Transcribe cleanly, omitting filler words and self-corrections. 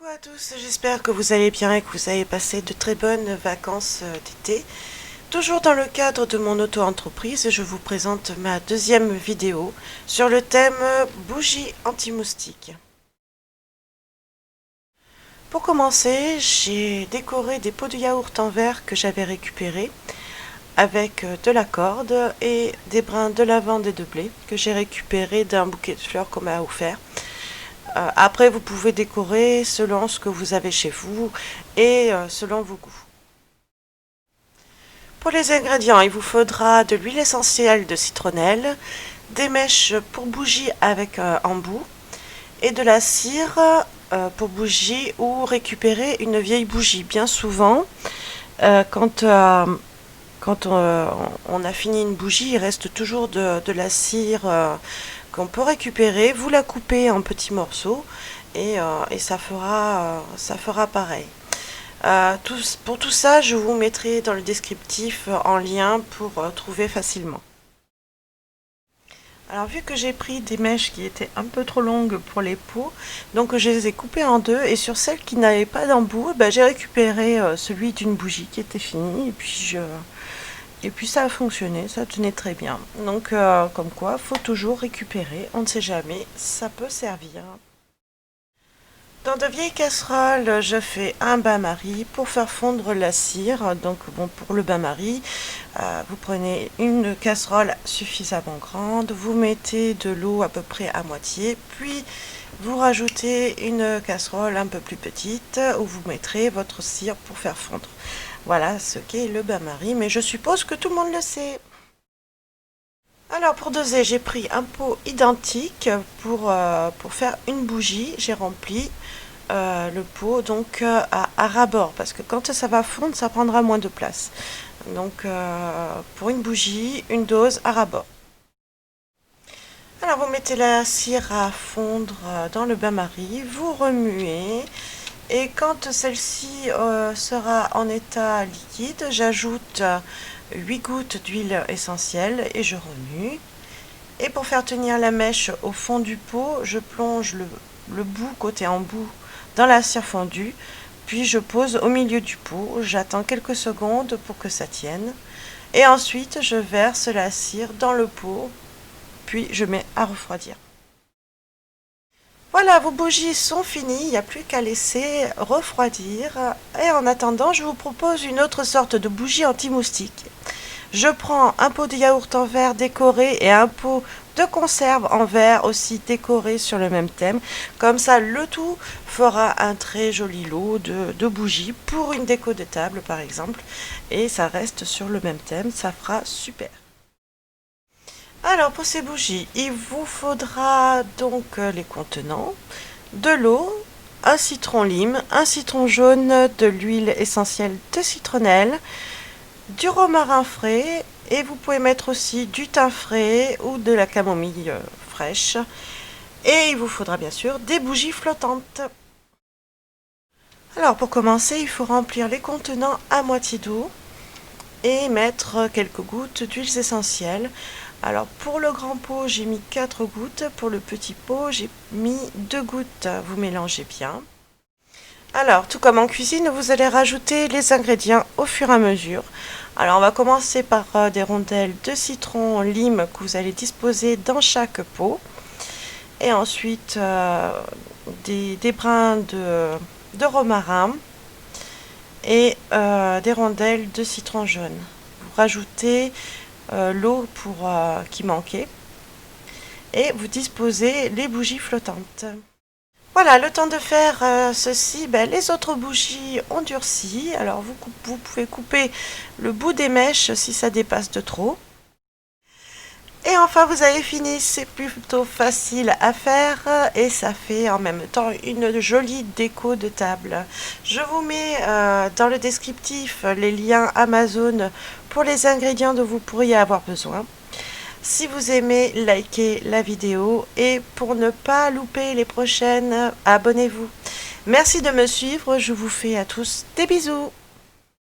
Coucou à tous, j'espère que vous allez bien et que vous avez passé de très bonnes vacances d'été. Toujours dans le cadre de mon auto-entreprise, je vous présente ma deuxième vidéo sur le thème bougies anti-moustiques. Pour commencer, j'ai décoré des pots de yaourt en verre que j'avais récupérés avec de la corde et des brins de lavande et de blé que j'ai récupérés d'un bouquet de fleurs qu'on m'a offert. Après, vous pouvez décorer selon ce que vous avez chez vous et selon vos goûts. Pour les ingrédients, il vous faudra de l'huile essentielle de citronnelle, des mèches pour bougies avec embout et de la cire pour bougie ou récupérer une vieille bougie. Bien souvent, quand on a fini une bougie, il reste toujours de la cire qu'on peut récupérer. Vous la coupez en petits morceaux et ça fera pareil. Pour tout ça, je vous mettrai dans le descriptif en lien pour trouver facilement. Alors vu que j'ai pris des mèches qui étaient un peu trop longues pour les pots, donc je les ai coupées en deux et sur celles qui n'avaient pas d'embout, j'ai récupéré celui d'une bougie qui était fini et puis ça a fonctionné, ça tenait très bien. Donc comme quoi, faut toujours récupérer, on ne sait jamais, ça peut servir. Dans de vieilles casseroles, je fais un bain-marie pour faire fondre la cire. Donc bon, pour le bain-marie, vous prenez une casserole suffisamment grande, vous mettez de l'eau à peu près à moitié, puis vous rajoutez une casserole un peu plus petite où vous mettrez votre cire pour faire fondre. Voilà ce qu'est le bain-marie, mais je suppose que tout le monde le sait. Alors pour doser, j'ai pris un pot identique pour faire une bougie. J'ai rempli le pot donc à ras-bord parce que quand ça va fondre, ça prendra moins de place. Donc pour une bougie, une dose à ras-bord. Alors vous mettez la cire à fondre dans le bain-marie, vous remuez et quand celle-ci sera en état liquide, j'ajoute 8 gouttes d'huile essentielle et je remue. Et pour faire tenir la mèche au fond du pot, je plonge le bout côté embout dans la cire fondue, puis je pose au milieu du pot, j'attends quelques secondes pour que ça tienne, et ensuite je verse la cire dans le pot, puis je mets à refroidir. Voilà, vos bougies sont finies, il n'y a plus qu'à laisser refroidir. Et en attendant, je vous propose une autre sorte de bougie anti-moustique. Je prends un pot de yaourt en verre décoré et un pot de conserve en verre aussi décoré sur le même thème. Comme ça, le tout fera un très joli lot de bougies pour une déco de table par exemple. Et ça reste sur le même thème, ça fera super. Alors pour ces bougies, il vous faudra donc les contenants, de l'eau, un citron lime, un citron jaune, de l'huile essentielle de citronnelle, du romarin frais et vous pouvez mettre aussi du thym frais ou de la camomille fraîche. Et il vous faudra bien sûr des bougies flottantes. Alors pour commencer, il faut remplir les contenants à moitié d'eau et mettre quelques gouttes d'huiles essentielles. Alors pour le grand pot, j'ai mis 4 gouttes, pour le petit pot, j'ai mis 2 gouttes. Vous mélangez bien. Alors, tout comme en cuisine, vous allez rajouter les ingrédients au fur et à mesure. Alors, on va commencer par des rondelles de citron lime que vous allez disposer dans chaque pot. Et ensuite, des brins de romarin et des rondelles de citron jaune. Vous rajoutez l'eau qui manquait et vous disposez les bougies flottantes. Voilà, le temps de faire ceci, les autres bougies ont durci. Alors vous pouvez couper le bout des mèches si ça dépasse de trop. Et enfin vous avez fini, c'est plutôt facile à faire et ça fait en même temps une jolie déco de table. Je vous mets dans le descriptif les liens Amazon pour les ingrédients dont vous pourriez avoir besoin. Si vous aimez, likez la vidéo et pour ne pas louper les prochaines, abonnez-vous. Merci de me suivre, je vous fais à tous des bisous.